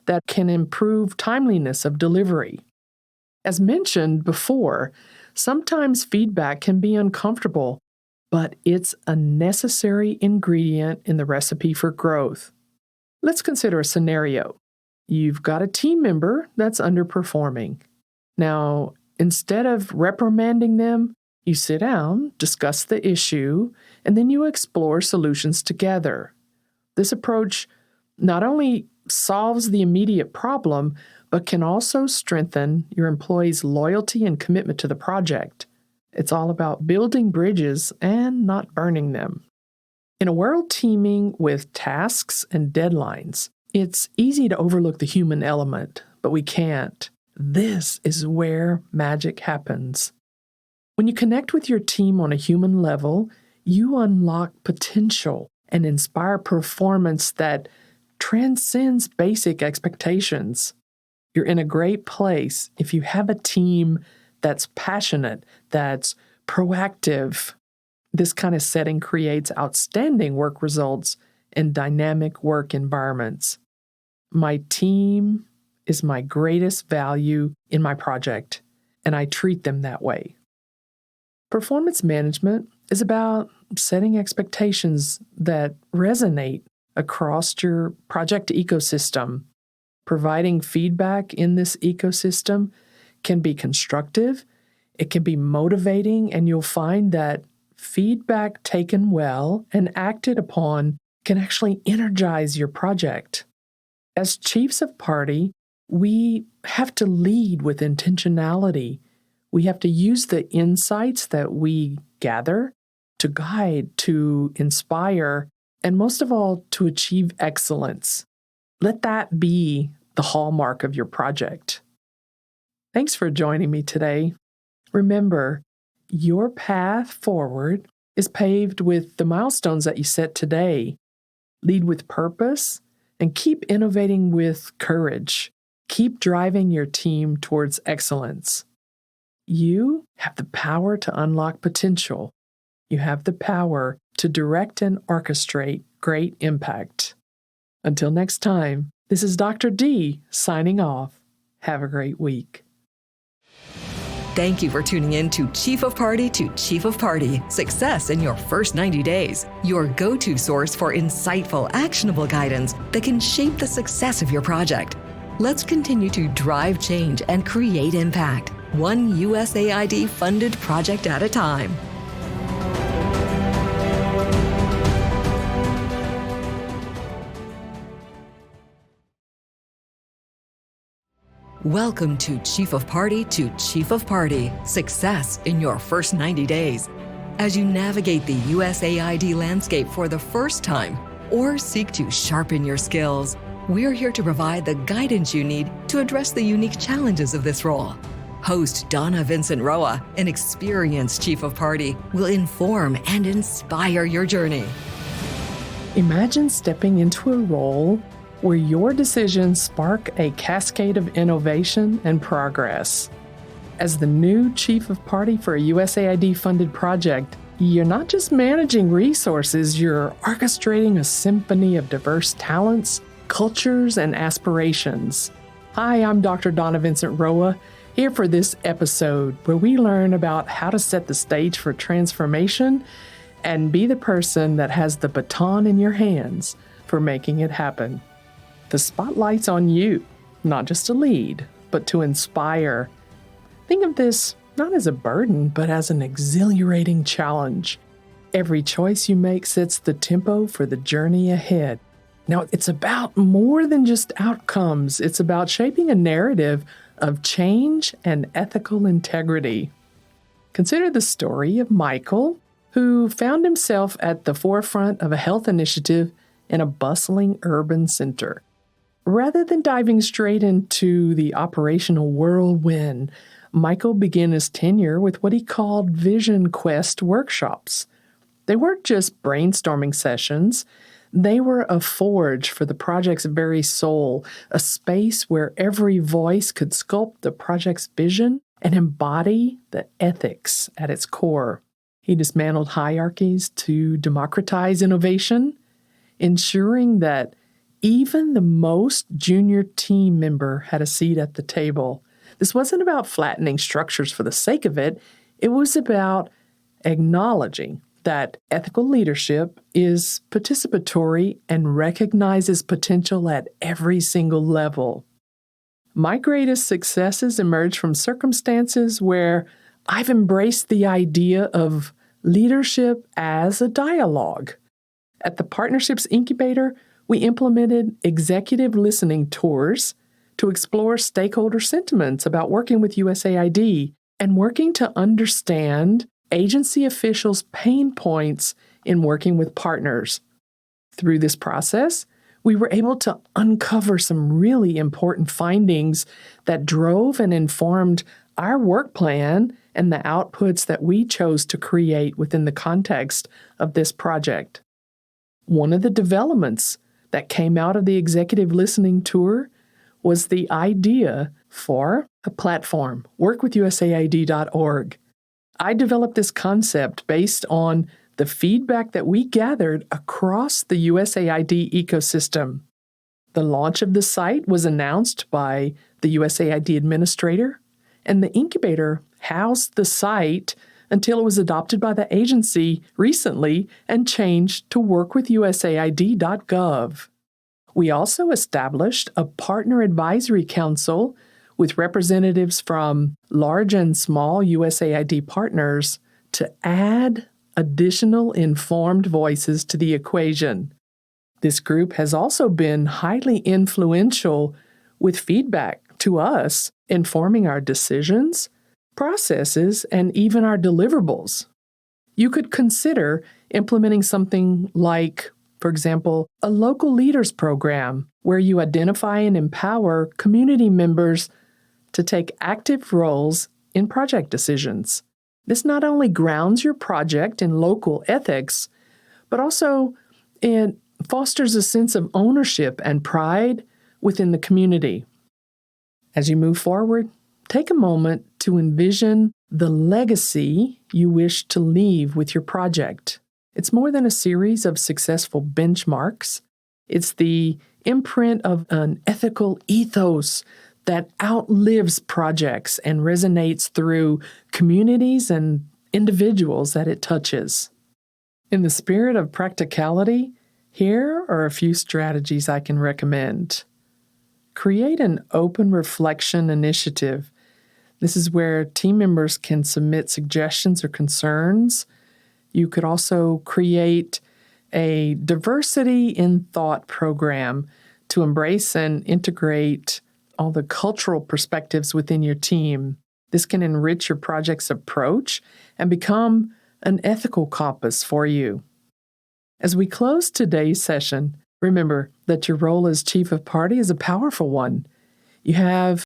that can improve timeliness of delivery. As mentioned before, sometimes feedback can be uncomfortable, but it's a necessary ingredient in the recipe for growth. Let's consider a scenario. You've got a team member that's underperforming. Now, instead of reprimanding them, you sit down, discuss the issue, and then you explore solutions together. This approach not only solves the immediate problem, but can also strengthen your employees' loyalty and commitment to the project. It's all about building bridges and not burning them. In a world teeming with tasks and deadlines, it's easy to overlook the human element, but we can't. This is where magic happens. When you connect with your team on a human level, you unlock potential and inspire performance that transcends basic expectations. You're in a great place if you have a team that's passionate, that's proactive. This kind of setting creates outstanding work results and dynamic work environments. My team is my greatest value in my project, and I treat them that way. Performance management is about setting expectations that resonate across your project ecosystem. Providing feedback in this ecosystem can be constructive, it can be motivating, and you'll find that feedback taken well and acted upon can actually energize your project. As chiefs of party, we have to lead with intentionality. We have to use the insights that we gather to guide, to inspire, and most of all, to achieve excellence. Let that be the hallmark of your project. Thanks for joining me today. Remember, your path forward is paved with the milestones that you set today. Lead with purpose and keep innovating with courage. Keep driving your team towards excellence. You have the power to unlock potential. You have the power to direct and orchestrate great impact. Until next time, this is Dr. D signing off. Have a great week. Thank you for tuning in to Chief of Party to Chief of Party, Success in Your First 90 Days, your go-to source for insightful, actionable guidance that can shape the success of your project. Let's continue to drive change and create impact, one USAID-funded project at a time. Welcome to Chief of Party to Chief of Party, Success in Your First 90 Days. As you navigate the USAID landscape for the first time or seek to sharpen your skills, we're here to provide the guidance you need to address the unique challenges of this role. Host Donna Vincent Roa, an experienced Chief of Party, will inform and inspire your journey. Imagine stepping into a role where your decisions spark a cascade of innovation and progress. As the new Chief of Party for a USAID-funded project, you're not just managing resources, you're orchestrating a symphony of diverse talents, cultures, and aspirations. Hi, I'm Dr. Donna Vincent Roa, here for this episode where we learn about how to set the stage for transformation and be the person that has the baton in your hands for making it happen. The spotlight's on you, not just to lead, but to inspire. Think of this not as a burden, but as an exhilarating challenge. Every choice you make sets the tempo for the journey ahead. Now, it's about more than just outcomes. It's about shaping a narrative of change and ethical integrity. Consider the story of Michael, who found himself at the forefront of a health initiative in a bustling urban center. Rather than diving straight into the operational whirlwind, Michael began his tenure with what he called Vision Quest workshops. They weren't just brainstorming sessions. They were a forge for the project's very soul, a space where every voice could sculpt the project's vision and embody the ethics at its core. He dismantled hierarchies to democratize innovation, ensuring that Even the most junior team member had a seat at the table. This wasn't about flattening structures for the sake of it. It was about acknowledging that ethical leadership is participatory and recognizes potential at every single level. My greatest successes emerge from circumstances where I've embraced the idea of leadership as a dialogue. At the Partnerships Incubator, we implemented executive listening tours to explore stakeholder sentiments about working with USAID and working to understand agency officials' pain points in working with partners. Through this process, we were able to uncover some really important findings that drove and informed our work plan and the outputs that we chose to create within the context of this project. One of the developments that came out of the executive listening tour was the idea for a platform, workwithusaid.org. I developed this concept based on the feedback that we gathered across the USAID ecosystem. The launch of the site was announced by the USAID administrator, and the incubator housed the site until it was adopted by the agency recently and changed to workwithusaid.gov. We also established a partner advisory council with representatives from large and small USAID partners to add additional informed voices to the equation. This group has also been highly influential with feedback to us, informing our decisions, processes, and even our deliverables. You could consider implementing something like, for example, a local leaders program where you identify and empower community members to take active roles in project decisions. This not only grounds your project in local ethics, but also it fosters a sense of ownership and pride within the community. As you move forward, take a moment to envision the legacy you wish to leave with your project. It's more than a series of successful benchmarks. It's the imprint of an ethical ethos that outlives projects and resonates through communities and individuals that it touches. In the spirit of practicality, here are a few strategies I can recommend. Create an open reflection initiative. This is where team members can submit suggestions or concerns. You could also create a diversity in thought program to embrace and integrate all the cultural perspectives within your team. This can enrich your project's approach and become an ethical compass for you. As we close today's session, remember that your role as Chief of Party is a powerful one. You have